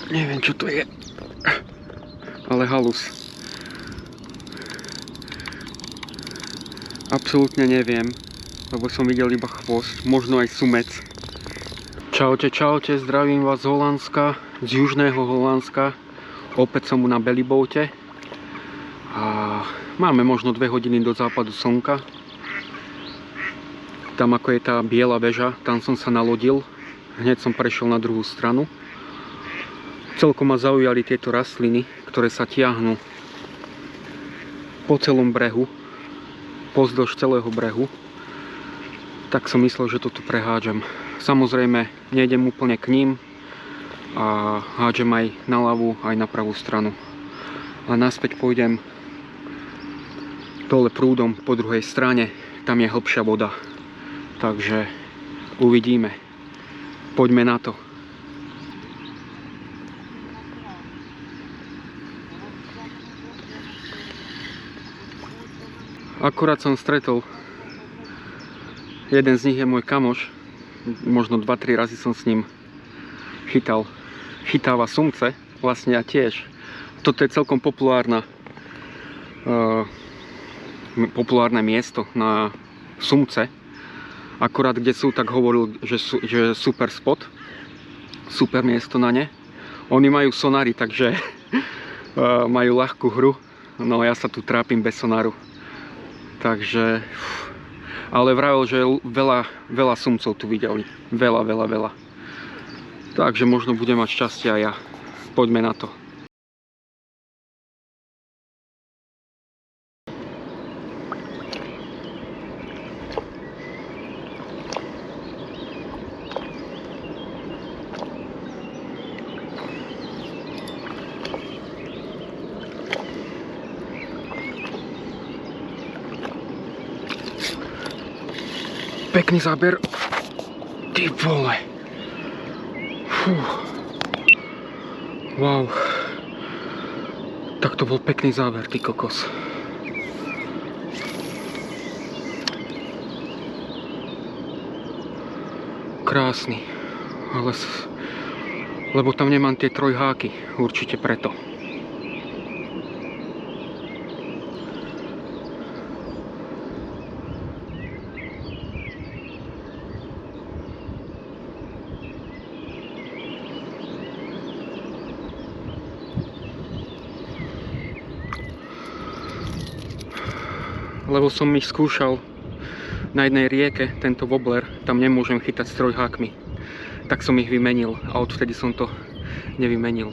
Neviem, čo to je. Ale halus. Absolútne neviem, lebo som videl iba chvost, možno aj sumec. Čaute, čaute, zdravím vás z Holandska, z južného Holandska. Opäť som na Bellyboate. A máme možno 2 hodiny do západu slnka. Tam ako je tá biela väža, tam som sa nalodil. Hneď som prešiel na druhú stranu. Celkom ma zaujali tieto rastliny, ktoré sa tiahnu po celom brehu, pozdĺž celého brehu. Tak som myslel, že to tu prehádžem. Samozrejme, nejdem úplne k ním a hádžem aj na ľavú, aj na pravú stranu. A naspäť pôjdem dole prúdom po druhej strane, tam je hlbšia voda. Takže uvidíme. Poďme na to. Akurát som stretol, jeden z nich je môj kamoš, možno 2-3 razy som s ním chytáva sumce, vlastne ja tiež. Toto je celkom populárne miesto na sumce. Akurát kde sú, tak hovoril, že super spot, super miesto na ne. Oni majú sonary, takže majú ľahkú hru, no ja sa tu trápim bez sonaru. Takže, ale vravel, že veľa sumcov tu videli. Veľa. Takže možno budem mať šťastie aj ja. Poďme na to. Pekný záber. Ty vole. Fú. Wow. Tak to bol pekný záber, ty kokos. Krásny. Lebo tam nemám tie trojháky. Určite preto. Lebo som ich skúšal na jednej rieke, tento wobbler, tam nemôžem chytať s trojhákmi. Tak som ich vymenil a odvtedy som to nevymenil.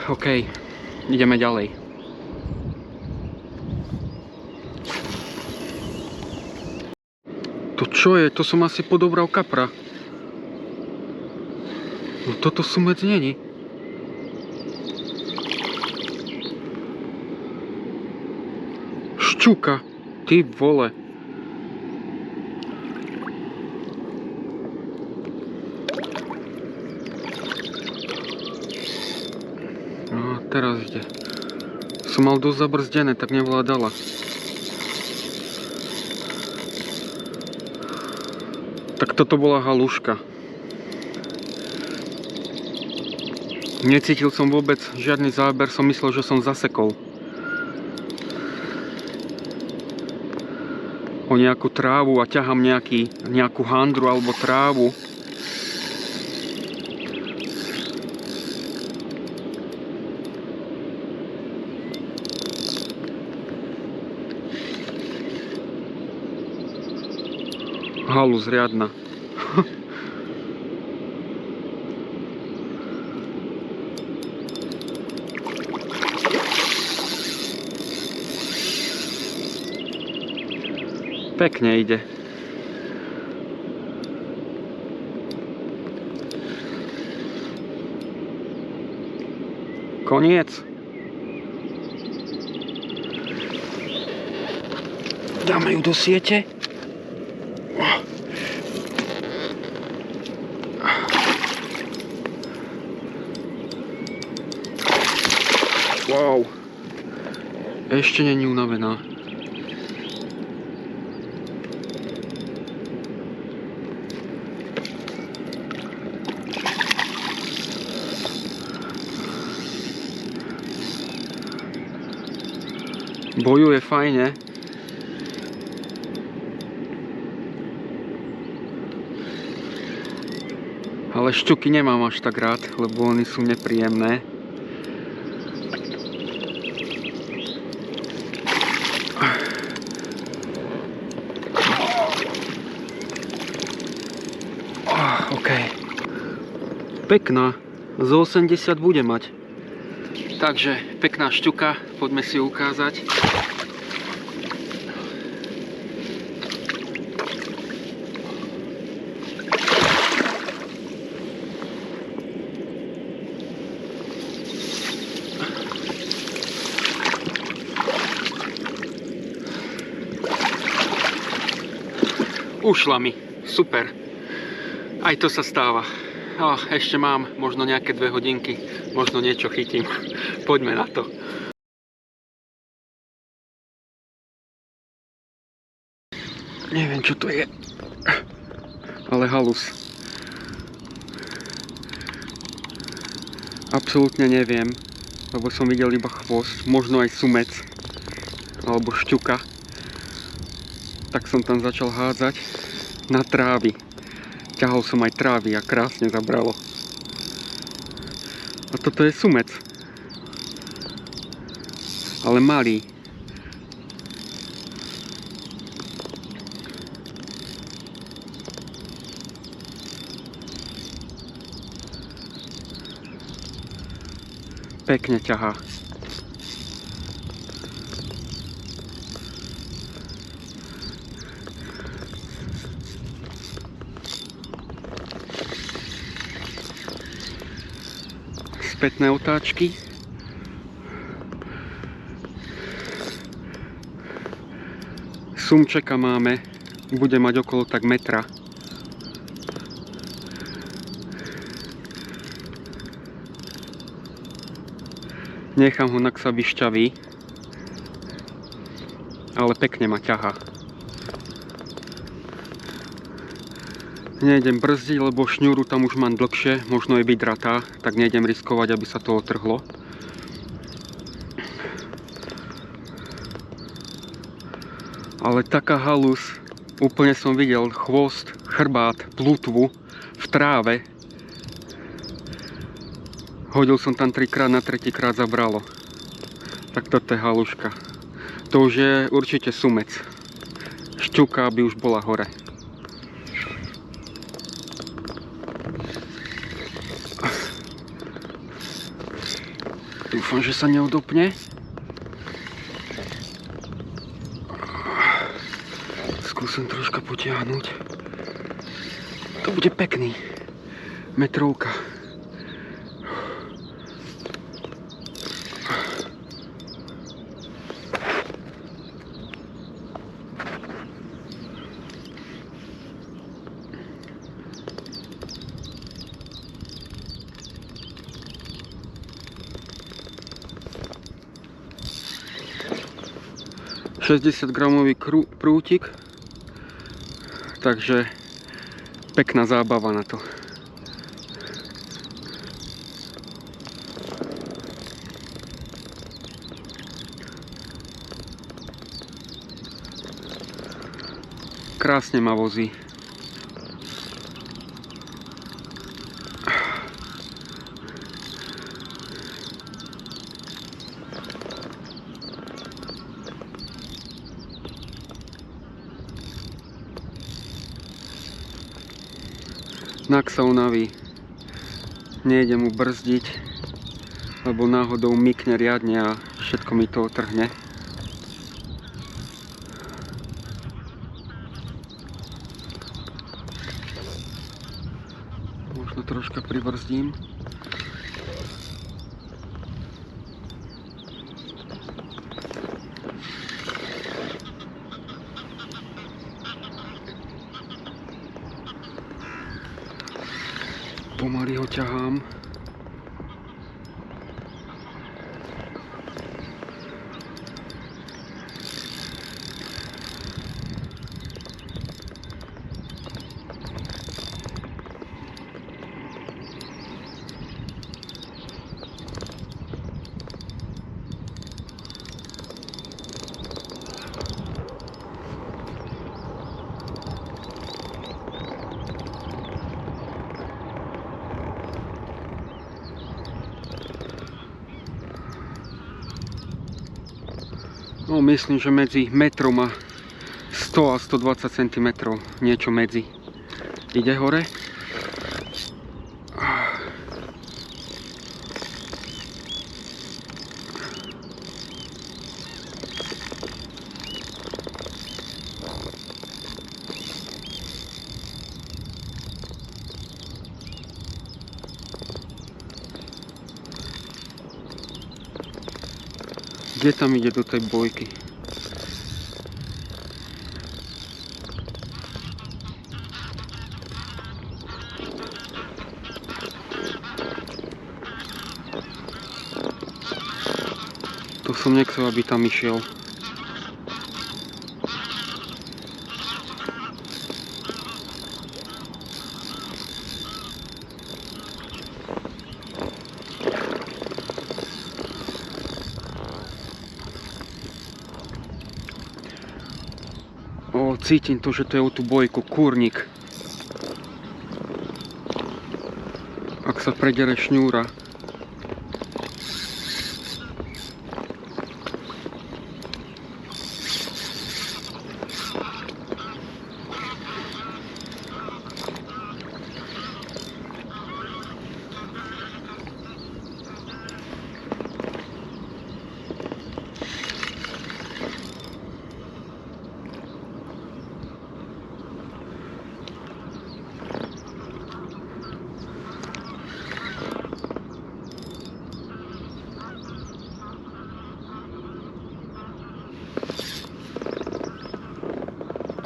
OK, ideme ďalej. To čo je? To som asi podobral kapra. No toto sumec není. Šťuka, ty vole. No, teraz ide. Som mal dosť zabrzdené, tak nevládala. Tak toto bola haluška. Necítil som vôbec žiadny záber, som myslel, že som zasekol. O nejakú trávu a ťahám nejakú handru alebo trávu. Halus riadna. Pekne ide. Koniec. Dáme ju do siete. Wow. Ešte není unavená. Bojuje fajne. Ale šťuky nemám až tak rád, lebo oni sú nepríjemné. OK. Pekná. Z 80 bude mať. Takže pekná šťuka, poďme si ju ukázať. Ušla mi, super. Aj to sa stáva. Ešte mám možno nejaké 2 hodinky, možno niečo chytím. Poďme na to. Neviem, čo to je, ale halus. Absolútne neviem, lebo som videl iba chvost, možno aj sumec, alebo šťuka. Tak som tam začal hádzať na trávy. Ťahol som aj trávy a krásne zabralo. A toto je sumec. Ale malý. Pekne ťahá. Spätné otáčky. Sumčeka máme, bude mať okolo tak metra. Nechám ho, nak sa vyšťaví, ale pekne ma ťahá. Nejdem brzdiť, lebo šňúru tam už mám dlhšie, možno je vydratá, tak nejdem riskovať, aby sa to otrhlo. Ale taká halus, úplne som videl chvost, chrbát, plutvu v tráve. Hodil som tam 3-krát, na 3-krát zabralo. Tak toto je haluška. To už je určite sumec. Šťuka by už bola hore. Dúfam, že sa neodopne. Skúsim troška potiahnuť. To bude pekný. Metrovka. $60-gramový prútik, takže pekná zábava na to. Krásne ma vozí. Nak sa unaví. Nejdem mu brzdiť, lebo náhodou mykne riadne a všetko mi to otrhne. Možno troška pribrzdím. Pomaly ho ťahám. No myslím, že medzi metrom a 100 a 120 cm, niečo medzi. Ide hore. Kde tam ide do tej bojky? To som nechcel, aby tam išiel. Cítim to, že to je o tú bojku, kúrnik. Ak sa predere šňúra.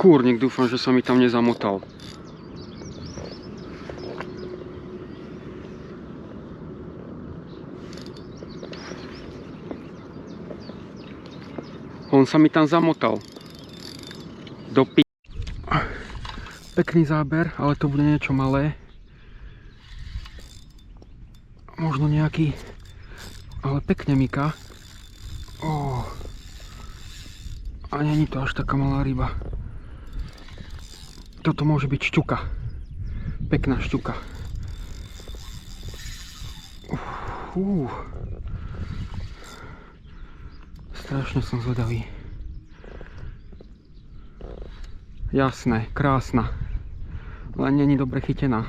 Kúrnik, dúfam, že sa mi tam nezamotal. On sa mi tam zamotal. Do pi... Pekný záber, ale to bude niečo malé. Možno nejaký... Ale pekne myká. A není to až taká malá ryba. Toto môže byť šťuka. Pekná šťuka. Strašne som zvedavý. Jasné, krásna. Len není dobre chytená.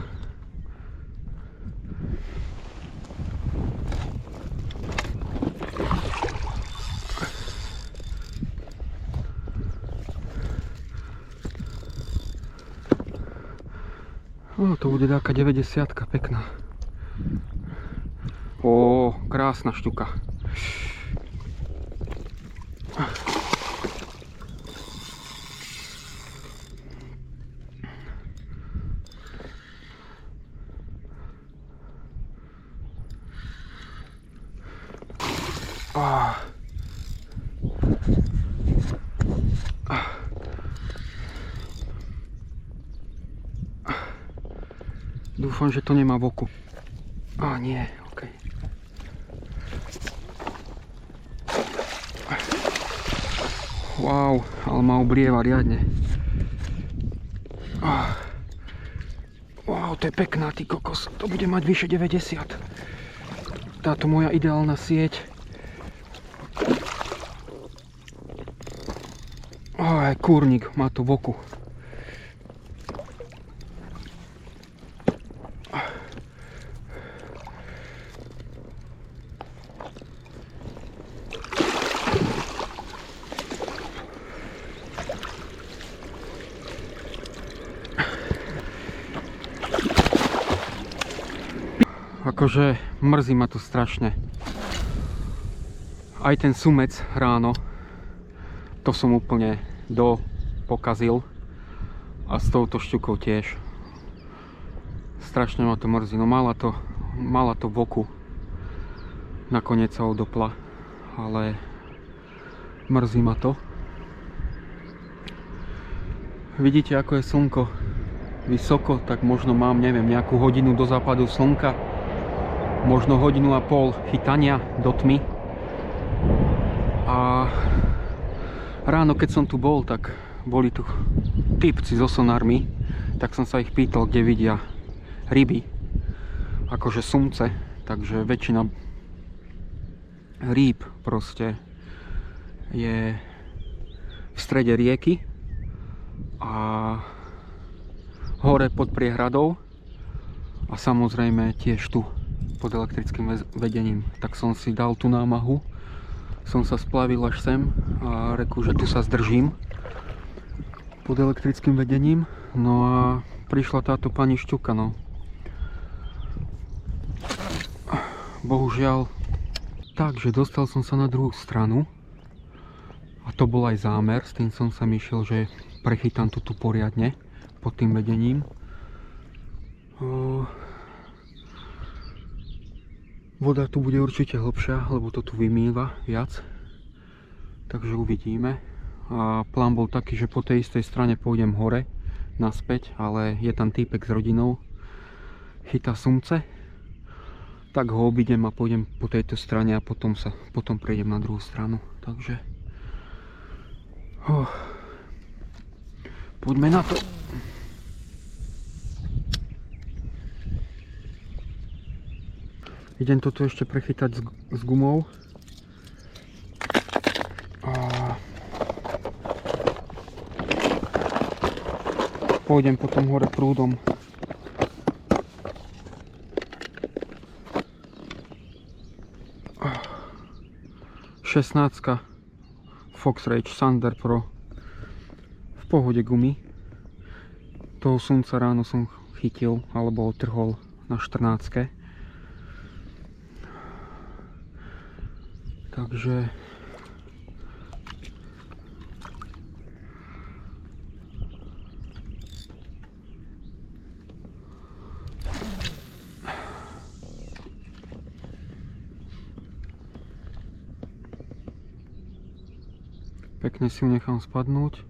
To bude taká 90-ka, pekná. Krásna šťuka. Dúfam, že to nemá v oku. Nie, ok. Wow, ale ma oblieva riadne. Wow, to je pekná, ty kokos. To bude mať vyše 90. Táto moja ideálna sieť. Kúrnik má to v oku. Akože mrzí ma to strašne. Aj ten sumec ráno, to som úplne pokazil. A s touto šťukou tiež. Strašne ma to mrzí. No mala to v oku. Nakoniec sa odopla. Ale mrzí ma to. Vidíte, ako je slnko vysoko, tak možno mám, neviem, nejakú hodinu do západu slnka. Možno hodinu a pol chytania do tmy. A ráno, keď som tu bol, tak boli tu typci so sonármi, tak som sa ich pýtal, kde vidia ryby, akože sumce, takže väčšina rýb proste je v strede rieky a hore pod priehradou a samozrejme tiež tu pod elektrickým vedením. Tak som si dal tú námahu, som sa splavil až sem a reku, že tu sa zdržím pod elektrickým vedením. No a prišla táto pani Šťuka, no. Bohužiaľ. Takže dostal som sa na druhú stranu a to bol aj zámer, s tým som sa myšiel, že prechytám tu poriadne pod tým vedením. Voda tu bude určite hlbšia, lebo to tu vymýva viac. Takže uvidíme. A plán bol taký, že po tej istej strane pôjdem hore, naspäť, ale je tam týpek s rodinou, chytá sumce. Tak ho obídem a pôjdem po tejto strane a potom prejdem na druhú stranu. Takže poďme na to. Idem toto ešte prechytať s gumou. A pôjdem potom hore prúdom. Šestnáctka Fox Rage Thunder Pro. V pohode gumy. Toho sumca ráno som chytil, alebo otrhol na 14. Takže pekne si ju nechám spadnúť.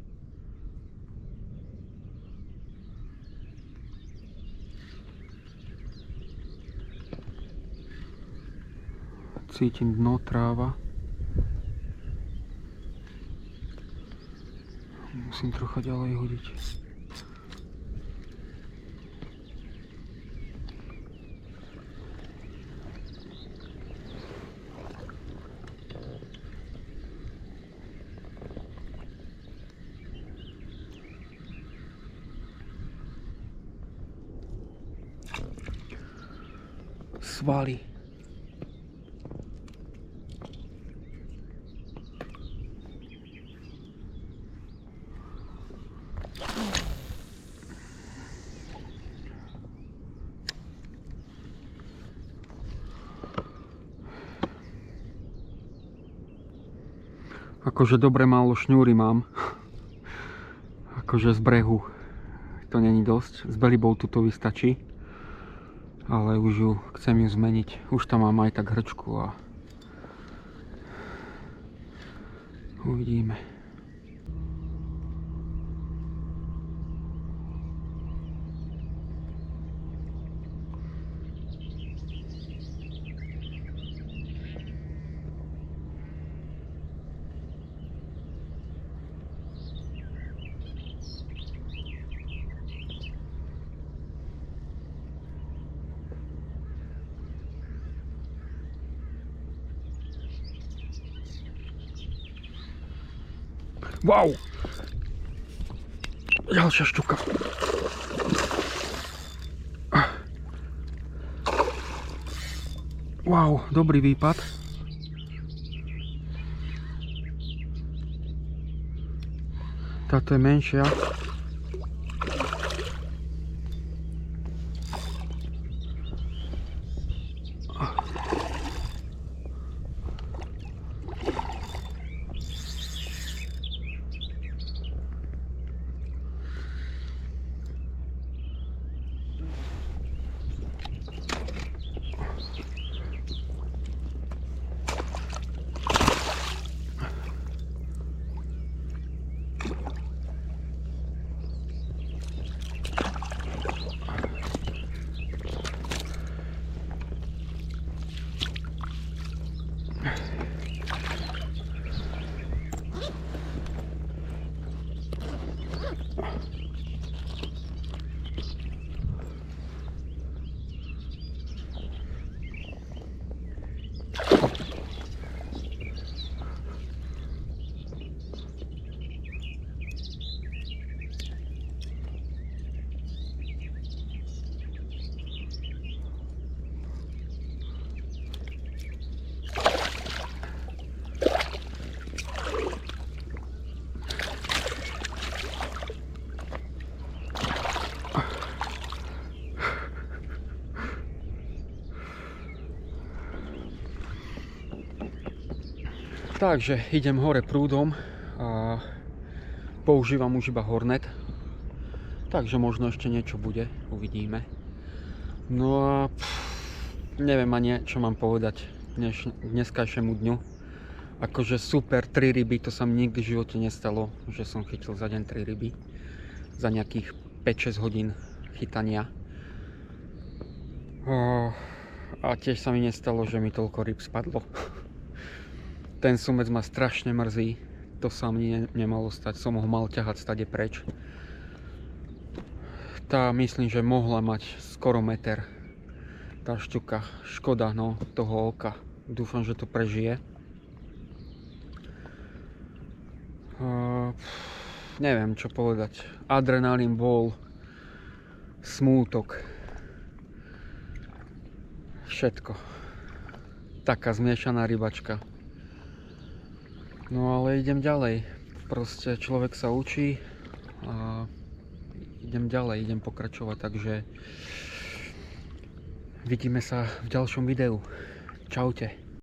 Cítim dno, tráva. Musím trocha ďalej hodiť. Svaly. Akože dobre málo šňúry mám. Akože z brehu to není dosť. Z Bellyboatu to vystačí. Ale už chcem ju zmeniť. Už tam mám aj tak hrčku a uvidíme. Wow! Ďalšia šťuka. Wow, dobrý výpad. Táto je menšia. Takže idem hore prúdom a používam už iba Hornet. Takže možno ešte niečo bude, uvidíme. No a neviem ani čo mám povedať dneskajšiemu dňu. Akože super 3 ryby, to sa mi nikdy v živote nestalo, že som chytil za deň 3 ryby. Za nejakých 5-6 hodín chytania. A tiež sa mi nestalo, že mi toľko ryb spadlo. Ten sumec ma strašne mrzí. To sa mi nemalo stať, som ho mal ťahať stade preč. Tá myslím, že mohla mať skoro meter. Tá šťuka, škoda no, toho oka. Dúfam, že to prežije. Neviem čo povedať. Adrenalín bol, smútok. Všetko. Taká zmiešaná rybačka. No ale idem ďalej. Proste človek sa učí a idem ďalej, idem pokračovať, takže vidíme sa v ďalšom videu. Čaute.